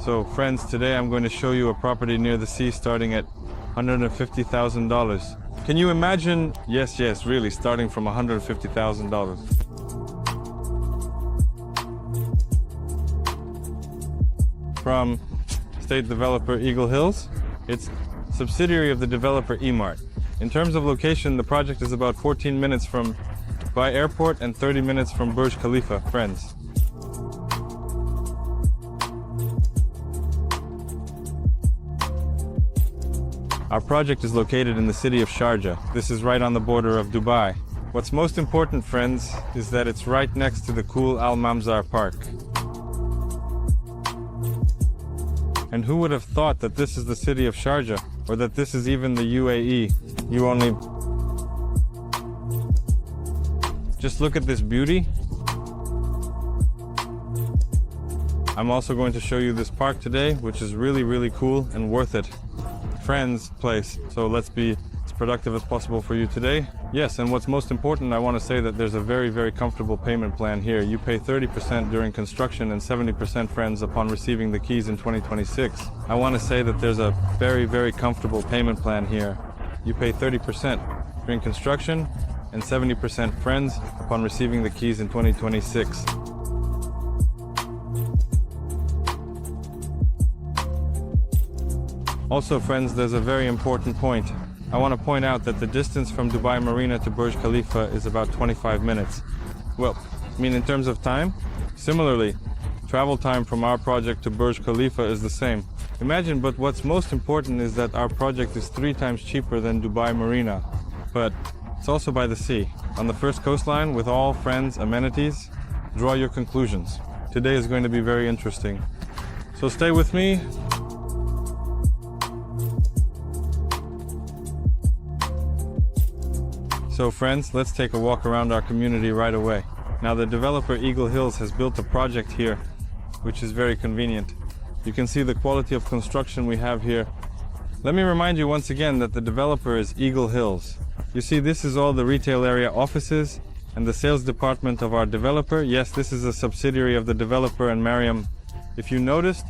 So friends, today I'm going to show you a property near the sea starting at $150,000. Can you imagine? Yes, really, starting from $150,000. From state developer Eagle Hills. It's subsidiary of the developer Emaar. In terms of location, the project is about 14 minutes from Dubai Airport and 30 minutes from Burj Khalifa, friends. Our project is located in the city of Sharjah. This is right on the border of Dubai. What's most important, friends, is that it's right next to the cool Al Mamzar Park. And who would have thought that this is the city of Sharjah, or that this is even the UAE? You only... Just look at this beauty. I'm also going to show you this park today, which is really cool and worth it. Friends place, so let's be as productive as possible for you today. Yes, and what's most important, I want to say that there's a very comfortable payment plan here. You pay 30% during construction and 70%, friends, upon receiving the keys in 2026. I want to say that there's a very comfortable payment plan here. You pay 30% during construction and 70%, friends, upon receiving the keys in 2026. Also, friends, there's a very important point. I want to point out that the distance from Dubai Marina to Burj Khalifa is about 25 minutes. Well, I mean in terms of time. Similarly, travel time from our project to Burj Khalifa is the same. Imagine, but what's most important is that our project is 3 times cheaper than Dubai Marina. But it's also by the sea, on the first coastline with all, friends, amenities. Draw your conclusions. Today is going to be very interesting. So stay with me. So friends, let's take a walk around our community right away. Now the developer Eagle Hills has built a project here, which is very convenient. You can see the quality of construction we have here. Let me remind you once again that the developer is Eagle Hills. You see, this is all the retail area offices and the sales department of our developer. Yes, this is a subsidiary of the developer and Maryam. If you noticed,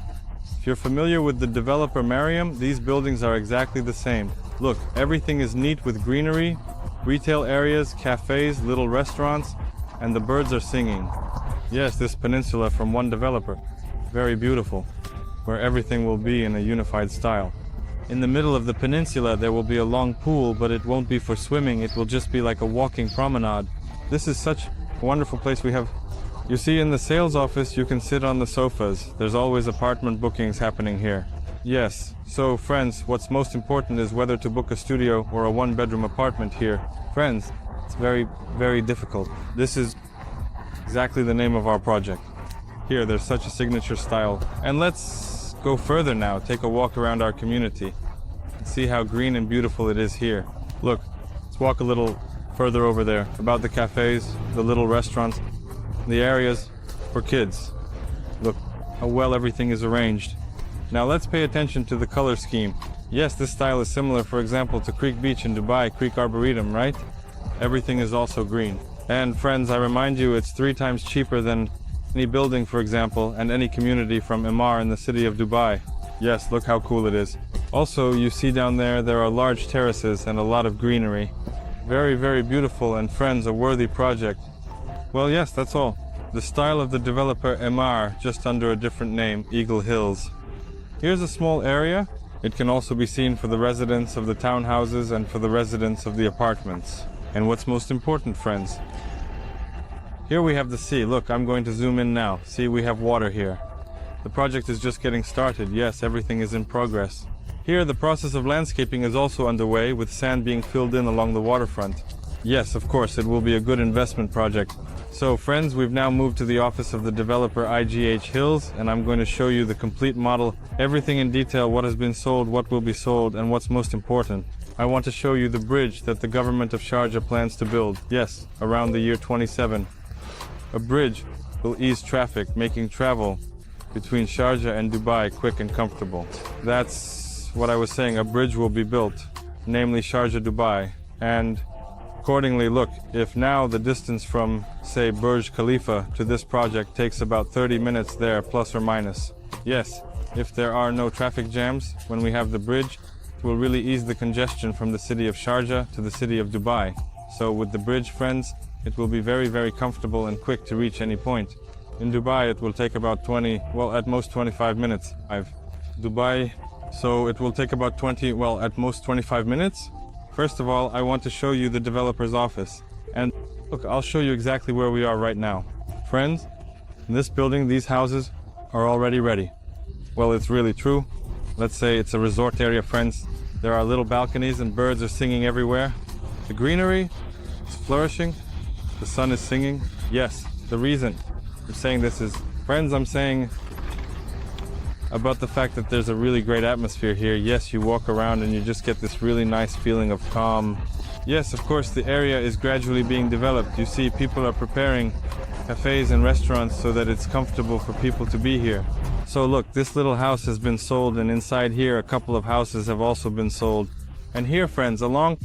if you're familiar with the developer Maryam, these buildings are exactly the same. Look, everything is neat with greenery, retail areas, cafes, little restaurants, and the birds are singing. Yes, this peninsula from one developer. Very beautiful, where everything will be in a unified style. In the middle of the peninsula there will be a long pool, but it won't be for swimming, it will just be like a walking promenade. This is such a wonderful place we have. You see, in the sales office you can sit on the sofas. There's always apartment bookings happening here. Yes, so friends, what's most important is whether to book a studio or a 1-bedroom apartment here. Friends, it's very difficult. This is exactly the name of our project. Here, there's such a signature style. And let's go further now, take a walk around our community. And see how green and beautiful it is here. Look, let's walk a little further over there, about the cafes, the little restaurants, the areas for kids. Look how well everything is arranged. Now let's pay attention to the color scheme. Yes, this style is similar, for example, to Creek Beach in Dubai, Creek Arboretum, right? Everything is also green. And friends, I remind you, it's 3 times cheaper than any building, for example, and any community from Emaar in the city of Dubai. Yes, look how cool it is. Also, you see down there are large terraces and a lot of greenery. Very beautiful, and friends, a worthy project. Well, yes, that's all. The style of the developer Emaar, just under a different name, Eagle Hills. Here's a small area. It can also be seen for the residents of the townhouses and for the residents of the apartments. And what's most important, friends, here we have the sea. Look, I'm going to zoom in now. See, we have water here. The project is just getting started. Yes, everything is in progress. Here, the process of landscaping is also underway, with sand being filled in along the waterfront. Yes, of course, it will be a good investment project. So friends, we've now moved to the office of the developer IGH Hills, and I'm going to show you the complete model, everything in detail, what has been sold, what will be sold, and what's most important. I want to show you the bridge that the government of Sharjah plans to build. Yes, around the year 27. A bridge will ease traffic, making travel between Sharjah and Dubai quick and comfortable. That's what I was saying, a bridge will be built, namely Sharjah-Dubai, and accordingly, look, if now the distance from, say, Burj Khalifa to this project takes about 30 minutes there, plus or minus. Yes, if there are no traffic jams when we have the bridge, it will really ease the congestion from the city of Sharjah to the city of Dubai. So with the bridge, friends, it will be very, very comfortable and quick to reach any point. In Dubai, it will take about 20, well, at most 25 minutes. Dubai, so it will take about 20, well, at most 25 minutes. First of all, I want to show you the developer's office. And look, I'll show you exactly where we are right now. Friends, in this building, these houses are already ready. Well, it's really true. Let's say it's a resort area, friends. There are little balconies and birds are singing everywhere. The greenery is flourishing. The sun is singing. Yes, the reason I'm saying this is, friends, I'm saying about the fact that there's a really great atmosphere here. Yes, you walk around and you just get this really nice feeling of calm. Yes, of course, the area is gradually being developed. You see, people are preparing cafes and restaurants so that it's comfortable for people to be here. So look, this little house has been sold, and inside here a couple of houses have also been sold. And here, friends, along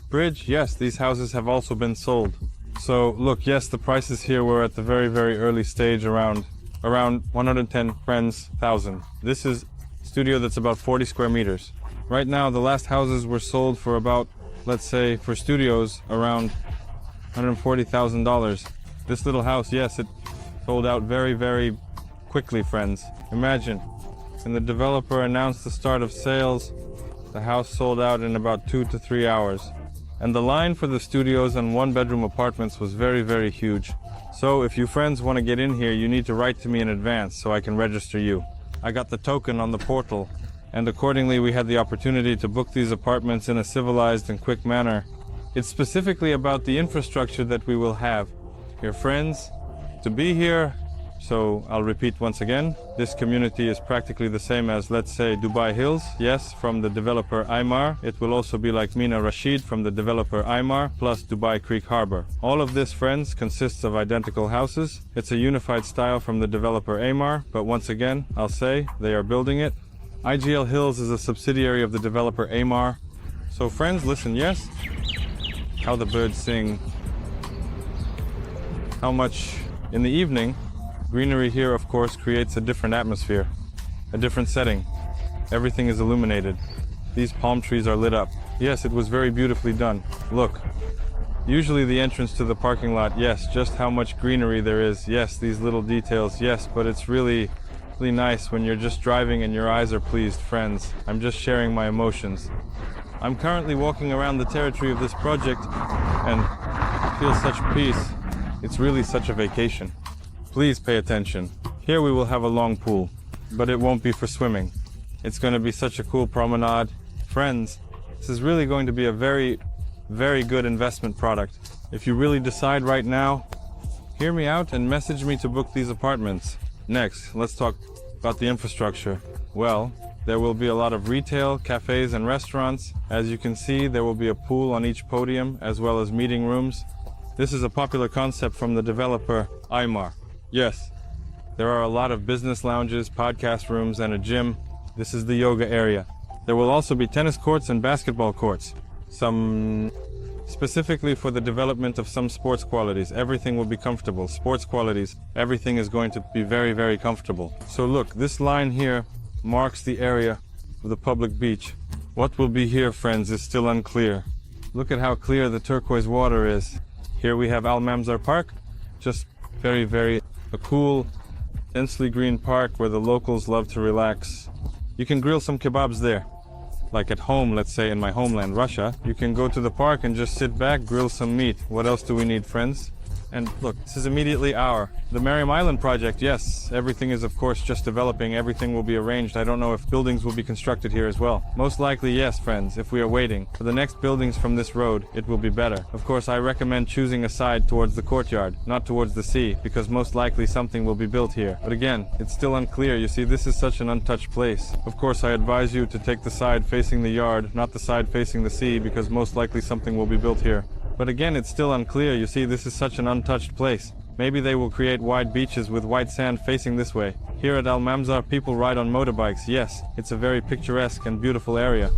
bridge, yes, these houses have also been sold. So look, yes, the prices here were at the very, very early stage, around 110 friends, thousand. This is a studio that's about 40 square meters. Right now, the last houses were sold for about, let's say, for studios, around $140,000. This little house, yes, it sold out very, very quickly, friends. Imagine, when the developer announced the start of sales, the house sold out in about 2 to 3 hours. And the line for the studios and one-bedroom apartments was very, very huge. So if you friends want to get in here, you need to write to me in advance so I can register you. I got the token on the portal, and accordingly we had the opportunity to book these apartments in a civilized and quick manner. It's specifically about the infrastructure that we will have here, friends, to be here. So I'll repeat once again, this community is practically the same as, let's say, Dubai Hills, yes, from the developer Emaar. It will also be like Mina Rashid from the developer Emaar, plus Dubai Creek Harbor. All of this, friends, consists of identical houses. It's a unified style from the developer Emaar, but once again, I'll say, they are building it. IGL Hills is a subsidiary of the developer Emaar. So friends, listen, yes, how the birds sing, how much in the evening. Greenery here, of course, creates a different atmosphere, a different setting. Everything is illuminated. These palm trees are lit up. Yes, it was very beautifully done. Look, usually the entrance to the parking lot, yes, just how much greenery there is. Yes, these little details, yes, but it's really, really nice when you're just driving and your eyes are pleased, friends. I'm just sharing my emotions. I'm currently walking around the territory of this project and feel such peace. It's really such a vacation. Please pay attention. Here we will have a long pool, but it won't be for swimming. It's going to be such a cool promenade. Friends, this is really going to be a very, very good investment product. If you really decide right now, hear me out and message me to book these apartments. Next, let's talk about the infrastructure. Well, there will be a lot of retail, cafes and restaurants. As you can see, there will be a pool on each podium as well as meeting rooms. This is a popular concept from the developer Emaar. Yes, there are a lot of business lounges, podcast rooms, and a gym. This is the yoga area. There will also be tennis courts and basketball courts. Specifically for the development of some sports qualities. Everything will be comfortable. Sports qualities, everything is going to be very, very comfortable. So look, this line here marks the area of the public beach. What will be here, friends, is still unclear. Look at how clear the turquoise water is. Here we have Al Mamzar Park, just very, very a cool, densely green park where the locals love to relax. You can grill some kebabs there. Like at home, let's say in my homeland, Russia, you can go to the park and just sit back, grill some meat. What else do we need, friends? And look, this is immediately the Maryam Island project. Yes, everything is of course just developing. Everything will be arranged. I don't know if buildings will be constructed here as well. Most likely yes, friends, if we are waiting for the next buildings from this road, it will be better. Of course, I recommend choosing a side towards the courtyard, not towards the sea, because most likely something will be built here. But again, it's still unclear. You see, this is such an untouched place. Of course, I advise you to take the side facing the yard, not the side facing the sea, because most likely something will be built here. But again, it's still unclear. You see, this is such an untouched place. Maybe they will create wide beaches with white sand facing this way. Here at Al Mamzar, people ride on motorbikes. Yes, it's a very picturesque and beautiful area.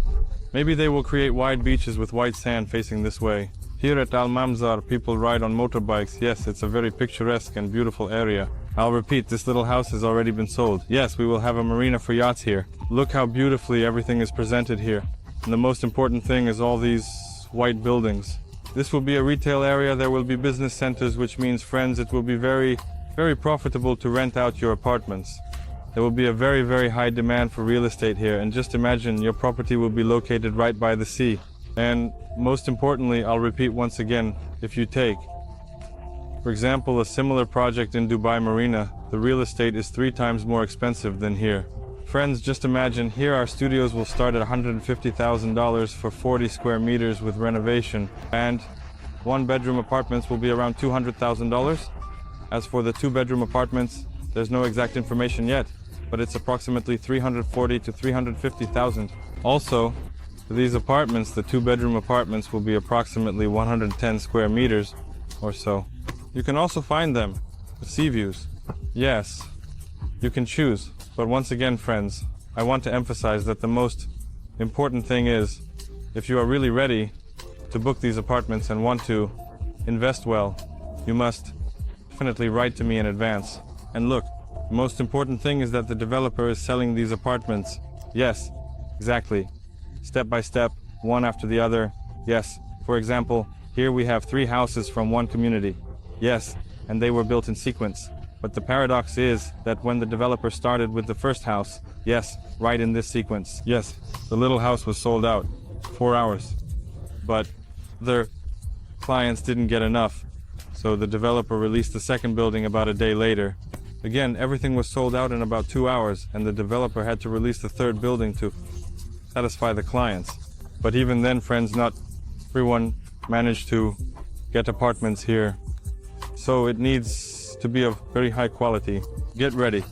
Maybe they will create wide beaches with white sand facing this way. Here at Al Mamzar, people ride on motorbikes. Yes, it's a very picturesque and beautiful area. I'll repeat, this little house has already been sold. Yes, we will have a marina for yachts here. Look how beautifully everything is presented here. And the most important thing is all these white buildings. This will be a retail area. There will be business centers, which means, friends, it will be very, very profitable to rent out your apartments. There will be a very, very high demand for real estate here. And just imagine, your property will be located right by the sea. And most importantly, I'll repeat once again, if you take, for example, a similar project in Dubai Marina, the real estate is 3 times more expensive than here. Friends, just imagine, here our studios will start at $150,000 for 40 square meters with renovation, and 1-bedroom apartments will be around $200,000. As for the 2-bedroom apartments, there's no exact information yet, but it's approximately $340,000 to $350,000. Also, for these apartments, the 2-bedroom apartments will be approximately 110 square meters or so. You can also find them with sea views. Yes, you can choose. But once again, friends, I want to emphasize that the most important thing is, if you are really ready to book these apartments and want to invest well, you must definitely write to me in advance. And look, the most important thing is that the developer is selling these apartments. Yes, exactly. Step by step, one after the other. Yes, for example, here we have 3 houses from one community. Yes, and they were built in sequence. But the paradox is that when the developer started with the first house, yes, right in this sequence, yes, the little house was sold out, 4 hours. But their clients didn't get enough, so the developer released the second building about a day later. Again, everything was sold out in about 2 hours, and the developer had to release the third building to satisfy the clients. But even then, friends, not everyone managed to get apartments here. So it needs to be of very high quality. Get ready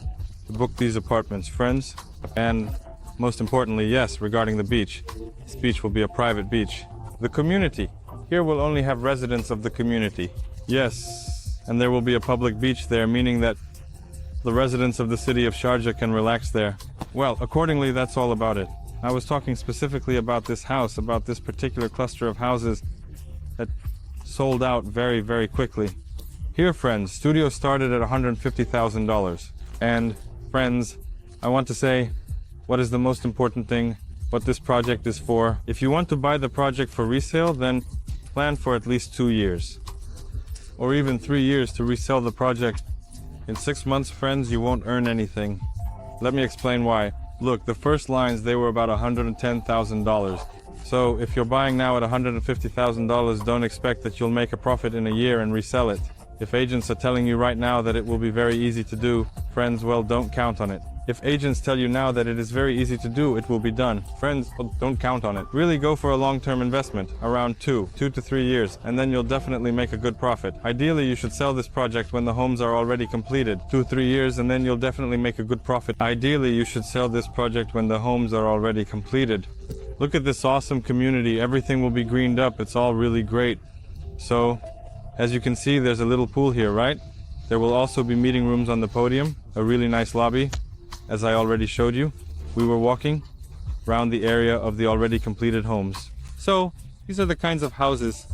to book these apartments, friends. And most importantly, yes, regarding the beach. This beach will be a private beach. The community. Here we'll only have residents of the community. Yes, and there will be a public beach there, meaning that the residents of the city of Sharjah can relax there. Well, accordingly, that's all about it. I was talking specifically about this house, about this particular cluster of houses that sold out very, very quickly. Here, friends, studio started at $150,000. And friends, I want to say what is the most important thing, what this project is for. If you want to buy the project for resale, then plan for at least 2 years. Or even 3 years to resell the project. In 6 months, friends, you won't earn anything. Let me explain why. Look, the first lines, they were about $110,000. So if you're buying now at $150,000, don't expect that you'll make a profit in a year and resell it. If agents are telling you right now that it will be very easy to do, friends, well, don't count on it. If agents tell you now that it is very easy to do, it will be done. Friends, well, don't count on it. Really go for a long-term investment, around 2 to 3 years, and then you'll definitely make a good profit. Ideally, you should sell this project when the homes are already completed. 2-3 years, and then you'll definitely make a good profit. Ideally, you should sell this project when the homes are already completed. Look at this awesome community. Everything will be greened up. It's all really great. So, as you can see, there's a little pool here, right? There will also be meeting rooms on the podium, a really nice lobby. As I already showed you, we were walking around the area of the already completed homes. So, these are the kinds of houses.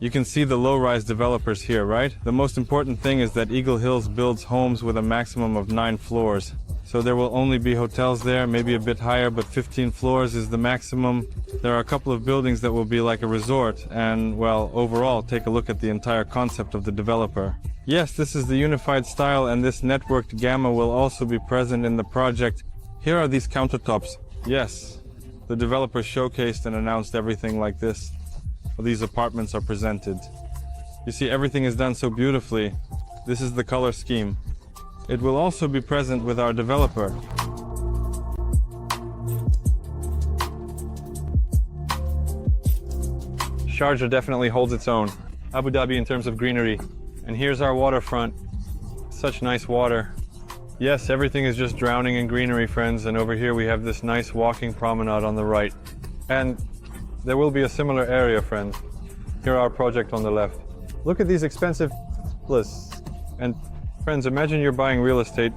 You can see the low-rise developers here, right? The most important thing is that Eagle Hills builds homes with a maximum of 9 floors. So there will only be hotels there, maybe a bit higher, but 15 floors is the maximum. There are a couple of buildings that will be like a resort, and, well, overall, take a look at the entire concept of the developer. Yes, this is the unified style, and this networked gamma will also be present in the project. Here are these countertops. Yes, the developer showcased and announced everything like this. These apartments are presented. You see, everything is done so beautifully. This is the color scheme. It will also be present with our developer. Sharjah definitely holds its own. Abu Dhabi in terms of greenery. And here's our waterfront. Such nice water. Yes, everything is just drowning in greenery, friends, and over here we have this nice walking promenade on the right. And there will be a similar area, friends. Here our project on the left. Look at these expensive villas. And friends, imagine you're buying real estate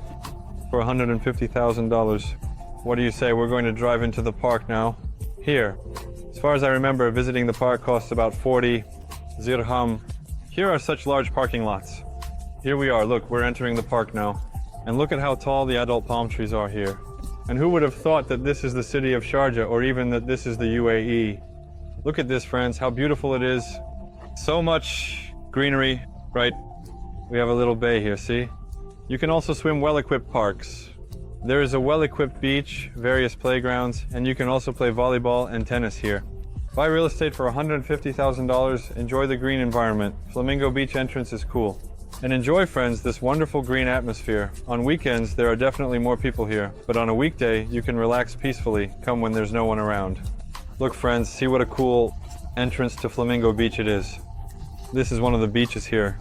for $150,000. What do you say? We're going to drive into the park now. Here. As far as I remember, visiting the park costs about $40 Zirham. Here are such large parking lots. Here we are, look, we're entering the park now. And look at how tall the adult palm trees are here. And who would have thought that this is the city of Sharjah, or even that this is the UAE? Look at this, friends, how beautiful it is. So much greenery, right? We have a little bay here, see? You can also swim well-equipped parks. There is a well-equipped beach, various playgrounds, and you can also play volleyball and tennis here. Buy real estate for $150,000, enjoy the green environment. Flamingo Beach entrance is cool. And enjoy, friends, this wonderful green atmosphere. On weekends, there are definitely more people here, but on a weekday, you can relax peacefully, come when there's no one around. Look, friends, see what a cool entrance to Flamingo Beach it is. This is one of the beaches here.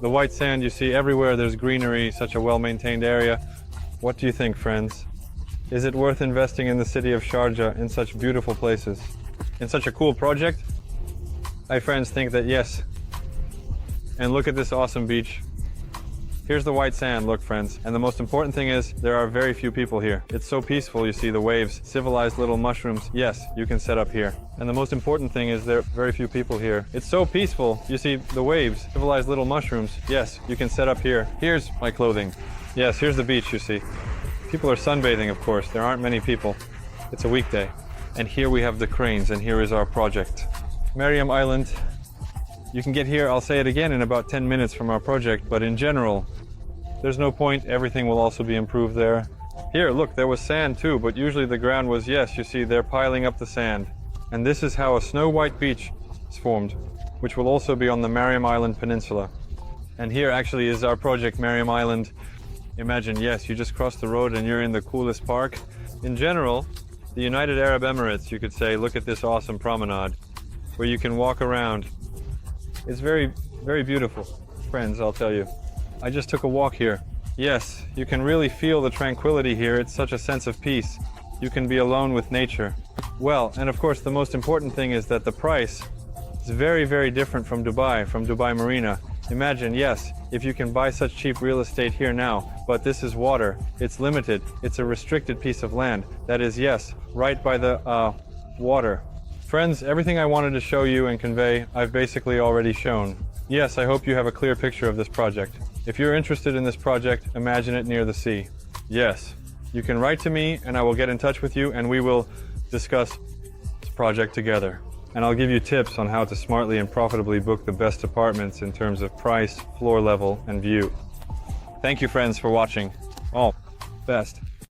The white sand you see everywhere, there's greenery, such a well-maintained area. What do you think, friends? Is it worth investing in the city of Sharjah in such beautiful places? In such a cool project? My friends think that yes. And look at this awesome beach. Here's the white sand, look, friends. And the most important thing is, there are very few people here. It's so peaceful, you see the waves, civilized little mushrooms. Yes, you can set up here. And the most important thing is, there are very few people here. It's so peaceful, you see the waves, civilized little mushrooms. Yes, you can set up here. Here's my clothing. Yes, here's the beach, you see. People are sunbathing, of course. There aren't many people. It's a weekday. And here we have the cranes, and here is our project. Maryam Island. You can get here, I'll say it again, in about 10 minutes from our project, but in general, there's no point, everything will also be improved there. Here, look, there was sand too, but usually the ground was, yes, you see, they're piling up the sand. And this is how a snow-white beach is formed, which will also be on the Maryam Island Peninsula. And here actually is our project, Maryam Island. Imagine, yes, you just cross the road and you're in the coolest park. In general, the United Arab Emirates, you could say, look at this awesome promenade, where you can walk around. It's very, very beautiful. Friends, I'll tell you. I just took a walk here. Yes, you can really feel the tranquility here. It's such a sense of peace. You can be alone with nature. Well, and of course the most important thing is that the price is very, very different from Dubai Marina. Imagine, yes, if you can buy such cheap real estate here now, but this is water. It's limited. It's a restricted piece of land. That is, yes, right by the water. Friends, everything I wanted to show you and convey, I've basically already shown. Yes, I hope you have a clear picture of this project. If you're interested in this project, imagine it near the sea. Yes, you can write to me and I will get in touch with you and we will discuss this project together. And I'll give you tips on how to smartly and profitably book the best apartments in terms of price, floor level, and view. Thank you, friends, for watching. All best.